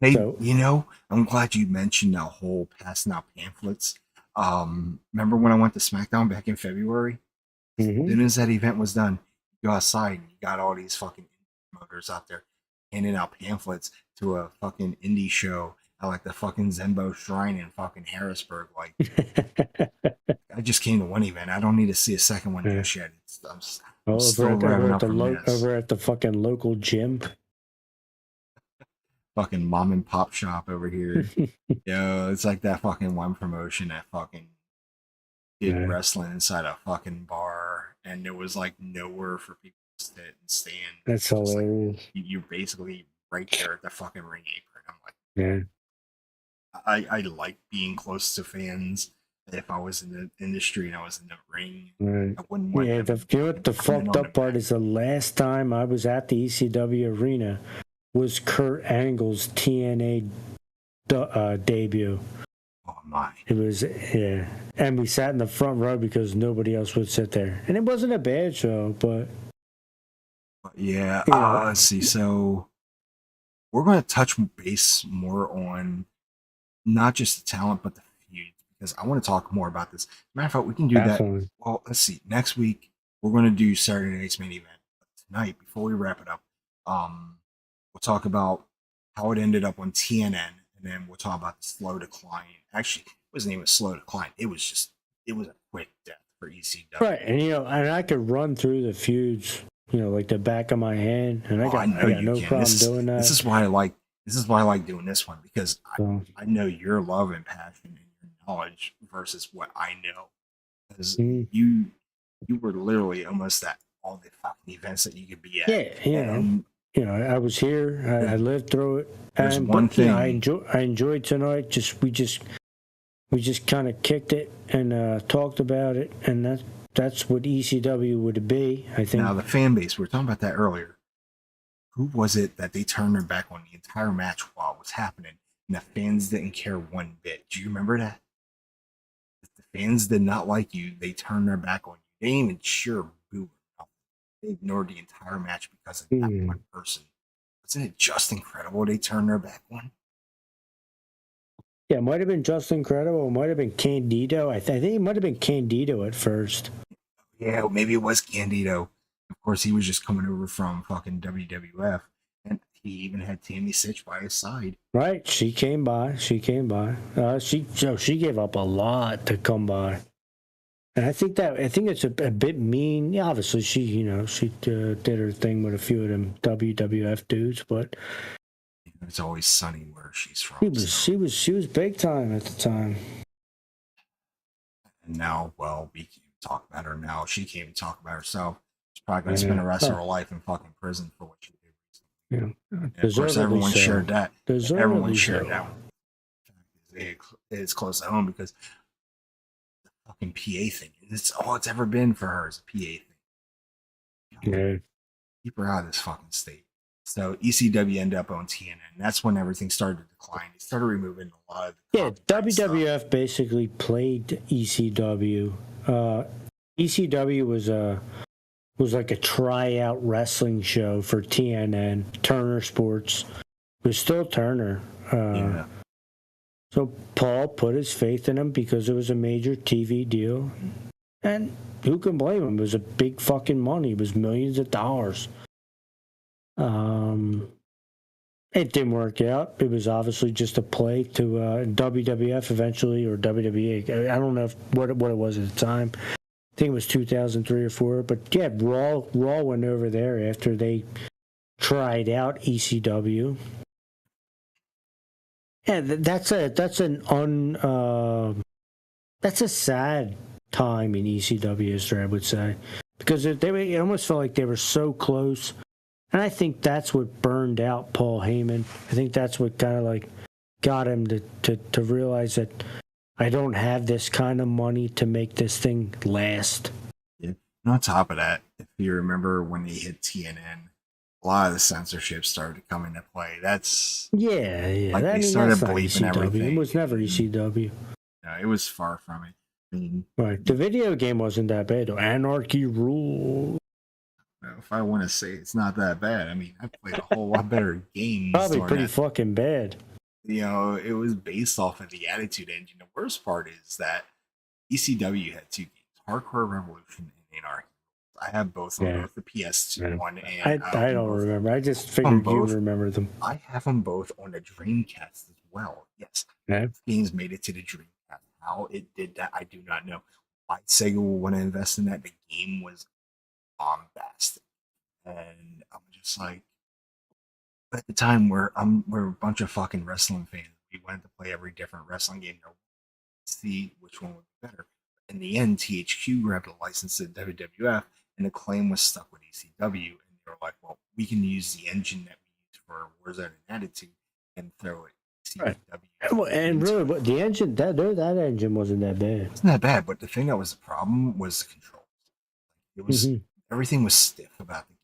Hey, I'm glad you mentioned that whole passing out pamphlets. Remember when I went to SmackDown back in February? Mm-hmm. As soon as that event was done, you go outside and you got all these fucking promoters out there handing out pamphlets to a fucking indie show at like the fucking Zenbo Shrine in fucking Harrisburg. Like, I just came to one event. I don't need to see a second one just yet. I'm still revving up from this. Over at the fucking local gym. Fucking mom and pop shop over here. Yo, it's like that fucking one promotion that fucking did wrestling inside a fucking bar, and there was like nowhere for people to sit and stand. That's hilarious. Like, you're basically right there at the fucking ring apron. I'm like, yeah. I like being close to fans. If I was in the industry and I was in the ring, right. I wouldn't want the fucked up part is the last time I was at the ECW arena was Kurt Angle's TNA debut. Oh my! It was, yeah, and we sat in the front row because nobody else would sit there, and it wasn't a bad show, but yeah. Let's see. So we're going to touch base more on not just the talent but the feuds, because I want to talk more about this. Matter of fact, we can do that. Well, let's see. Next week we're going to do Saturday night's main event. But tonight, before we wrap it up, we'll talk about how it ended up on TNN, and then we'll talk about the slow decline. Actually, it wasn't even a slow decline. It was a quick death for ECW. Right, and and I could run through the feuds, like the back of my hand, and I got no problem doing that. This is why I like doing this one, because I know your love and passion and your knowledge versus what I know. Because you were literally almost at all the fucking events that you could be at. Yeah, I was here. I lived through it. There's one thing I enjoyed tonight. We just kind of kicked it and talked about it, and that's what ECW would be, I think. Now the fan base, we were talking about that earlier. Who was it that they turned their back on the entire match while it was happening, and the fans didn't care one bit? Do you remember that? If the fans did not like you, they turned their back on you. They didn't even cheer or boo. They ignored the entire match because of that one person. Wasn't it just incredible they turned their back on? Yeah, it might have been just incredible. It might have been Candido. I think it might have been Candido at first. Yeah, maybe it was Candido. Of course, he was just coming over from fucking WWF, and he even had Tammy Sitch by his side. Right, she came by. She gave up a lot to come by. And I think it's a bit mean. Yeah, obviously she did her thing with a few of them WWF dudes, but it's always sunny where she's from. She was big time at the time. And now, well, we can talk about her now. She can't even talk about herself. She's probably going to spend the rest of her life in fucking prison for what she did. Yeah, and of course, everyone shared that. Everyone shared that. It's close to home because fucking PA thing. It's all it's ever been for her is a PA thing. Yeah. Keep her out of this fucking state. So ECW ended up on TNN. That's when everything started to decline. They started removing a lot of WWF stuff. Basically played ECW. ECW was like a tryout wrestling show for TNN. Turner Sports. It was still Turner. So Paul put his faith in him because it was a major TV deal. And who can blame him? It was a big fucking money. It was millions of dollars. It didn't work out. It was obviously just a play to WWF eventually, or WWE. I don't know what it was at the time. I think it was 2003 or 4. But yeah, Raw went over there after they tried out ECW. Yeah, that's a sad time in ECW history, I would say, because it almost felt like they were so close, and I think that's what burned out Paul Heyman. I think that's what kind of like got him to realize that I don't have this kind of money to make this thing last. Yeah. And on top of that, if you remember when they hit TNN, a lot of the censorship started to come into play. That's yeah. like they started believing everything. It was never ECW. No, it was far from it. I mean, Right. The video game wasn't that bad, though. Anarchy Rule. If I want to say it's not that bad, I mean, I played a whole lot better games. Probably pretty fucking bad. You know, it was based off of the Attitude Engine. The worst part is that ECW had two games, Hardcore Revolution and Anarchy. I have both on both the PS2 one and I don't remember. I just figured you remember them. I have them both on the Dreamcast as well. Yes, games made it to the Dreamcast. How it did that, I do not know. Why Sega will want to invest in that? The game was bombastic, and I'm just like, at the time we're a bunch of fucking wrestling fans. We wanted to play every different wrestling game to see which one would be better. In the end, THQ grabbed a license to WWF, and the claim was stuck with ECW. And they were like, "Well, we can use the engine that we used for Warzone and Attitude and throw it." Right. And really, the engine that engine wasn't that bad. It wasn't that bad, but the thing that was the problem was the controls. It was everything was stiff about the game.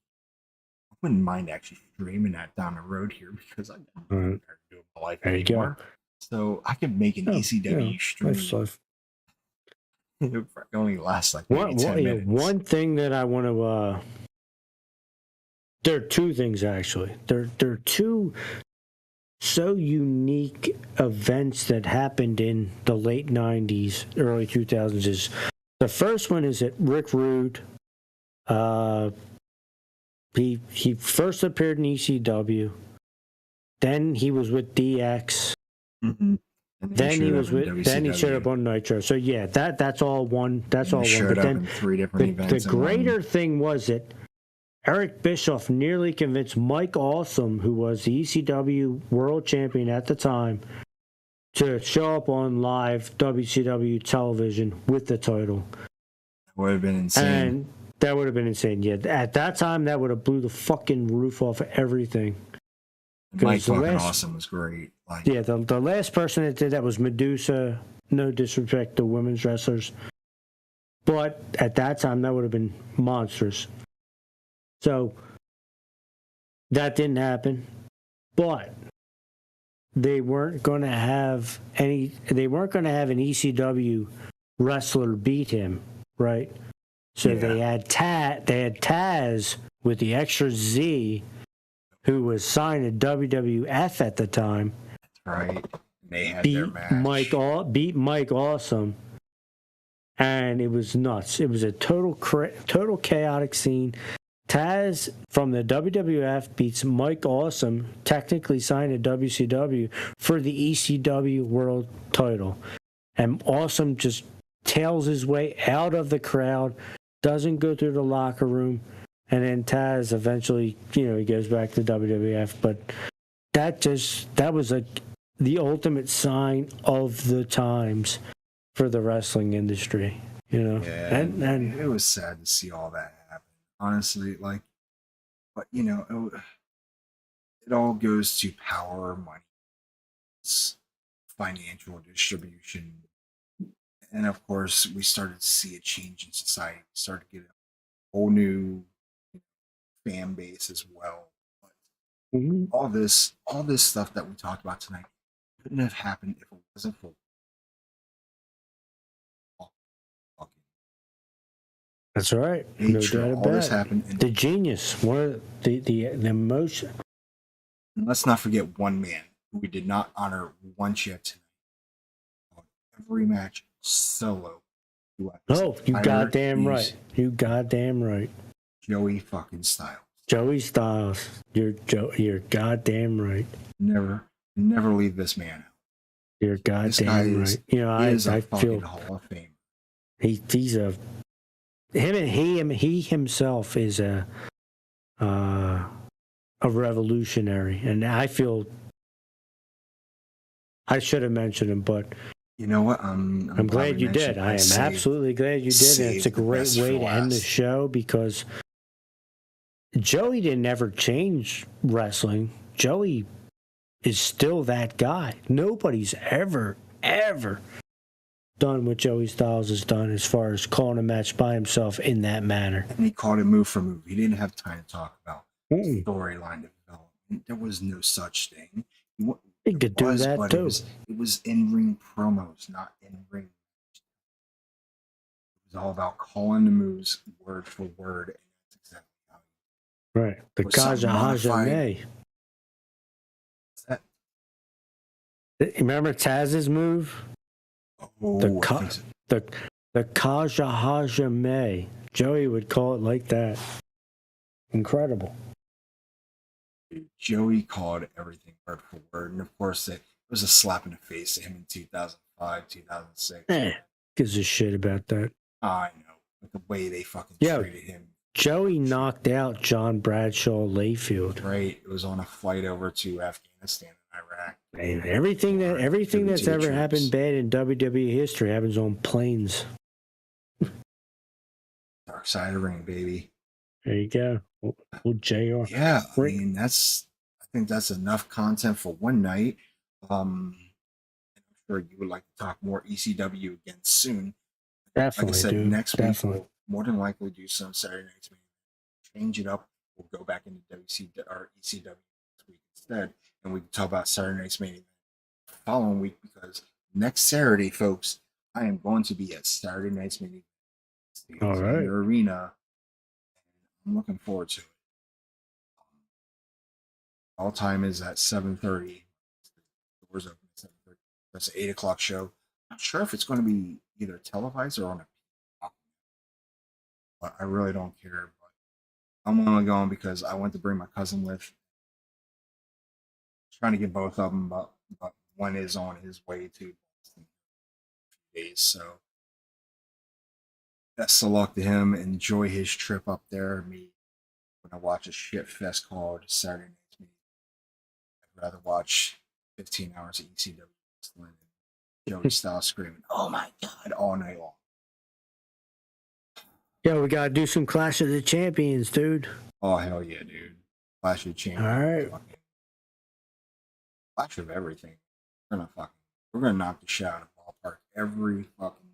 I wouldn't mind actually streaming that down the road here because I don't do it my life anymore. So I could make an ECW stream. It only lasts like maybe 10 minutes. One thing that I want to there are two things actually. There are two so unique events that happened in the late 90s, early 2000s. Is the first one is that Rick Rude, he first appeared in ECW, then he was with DX, then he showed up on Nitro. So yeah, that's all one. That's all one. But then three different events. The greater thing was that Eric Bischoff nearly convinced Mike Awesome, who was the ECW World Champion at the time, to show up on live WCW television with the title. That would have been insane. And that would have been insane. Yeah, at that time, that would have blew the fucking roof off of everything. Mike fucking Awesome was great. Yeah, the last person that did that was Medusa. No disrespect to women's wrestlers, but at that time, that would have been monstrous. So that didn't happen, but they weren't going to have an ECW wrestler beat him, right? So they had Taz with the extra Z, who was signed to WWF at the time. That's right. They had their match. Beat Mike Awesome, and it was nuts. It was a total chaotic scene. Taz from the WWF beats Mike Awesome, technically signed to WCW, for the ECW World title. And Awesome just tails his way out of the crowd, doesn't go through the locker room, and then Taz eventually, he goes back to WWF. But that was like the ultimate sign of the times for the wrestling industry, Yeah, and it was sad to see all that happen. Honestly, but it all goes to power, money, financial distribution, and of course, we started to see a change in society. We started to get a whole new fan base as well. But all this stuff that we talked about tonight couldn't have happened if it wasn't for. That's right. No doubt about all this happened. The genius, one of the most. And let's not forget one man who we did not honor once yet tonight. Every match solo. Oh, you goddamn right. You goddamn right. Joey fucking Styles. Joey Styles. You're goddamn right. Never leave this man out. You're goddamn right. I feel Hall of Fame. He's a. He himself is a a revolutionary, and I feel I should have mentioned him, but You know what? I'm glad you did. I am absolutely glad you did, and it's a great way to end the show because Joey didn't ever change wrestling. Joey is still that guy. Nobody's ever done what Joey Styles has done as far as calling a match by himself in that manner. And he called it move for move. He didn't have time to talk about storyline development. There was no such thing. He could do that too. It was in-ring promos, not in-ring. It was all about calling the moves word for word. And that's exactly how right. The Kaja Haja May. Remember Taz's move? Oh, the Kaja Haja May. Joey would call it like that. Incredible. Joey called everything word for word, and of course it was a slap in the face to him in 2005, 2006. Gives a shit about that. I know, with the way they fucking treated him. Joey knocked out John Bradshaw Layfield. Right, it was on a flight over to Afghanistan and Iraq. And everything that's ever happened bad in WWE history happens on planes. Dark side of the ring, baby. There you go. Old JR. Yeah, I mean I think that's enough content for one night. I'm sure you would like to talk more ECW again soon. Definitely, like I said, dude. next week we'll more than likely do some Saturday Night's Main. Change it up. We'll go back into ECW next week instead, and we can talk about Saturday Night's Main event the following week because next Saturday, folks, I am going to be at Saturday Night's Main event. All right. Arena. I'm looking forward to it. All time is at 7:30. The doors open at 7:30. That's an 8 o'clock show. Not sure if it's going to be either televised or on a. But I really don't care. But I'm only going because I went to bring my cousin with. Trying to get both of them, but one is on his way to Boston in a few days. So best of luck to him. Enjoy his trip up there. Me, when I watch a shit fest called Saturday Night's Meeting, I'd rather watch 15 hours of ECW wrestling and Joey Styles screaming, "Oh my God," all night long. Yeah, we gotta do some Clash of the Champions, dude. Oh hell yeah, dude! Clash of the Champions. All right. Clash of everything. We're gonna knock the shit out of the ballpark every fucking.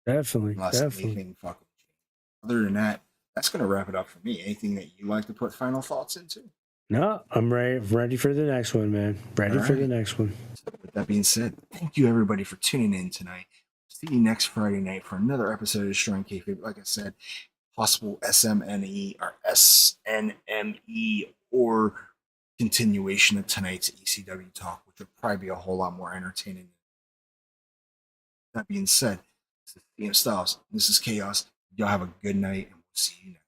Definitely. Anything fucking changes. Other than that, that's gonna wrap it up for me. Anything that you like to put final thoughts into? No, I'm ready for the next one, man. Ready for the next one. So with that being said, thank you everybody for tuning in tonight. See you next Friday night for another episode of Destroying Kayfabe. Like I said, possible SMNE or SNME or continuation of tonight's ECW talk, which would probably be a whole lot more entertaining. That being said, this is Styles. This is Chaos. Y'all have a good night, and we'll see you next.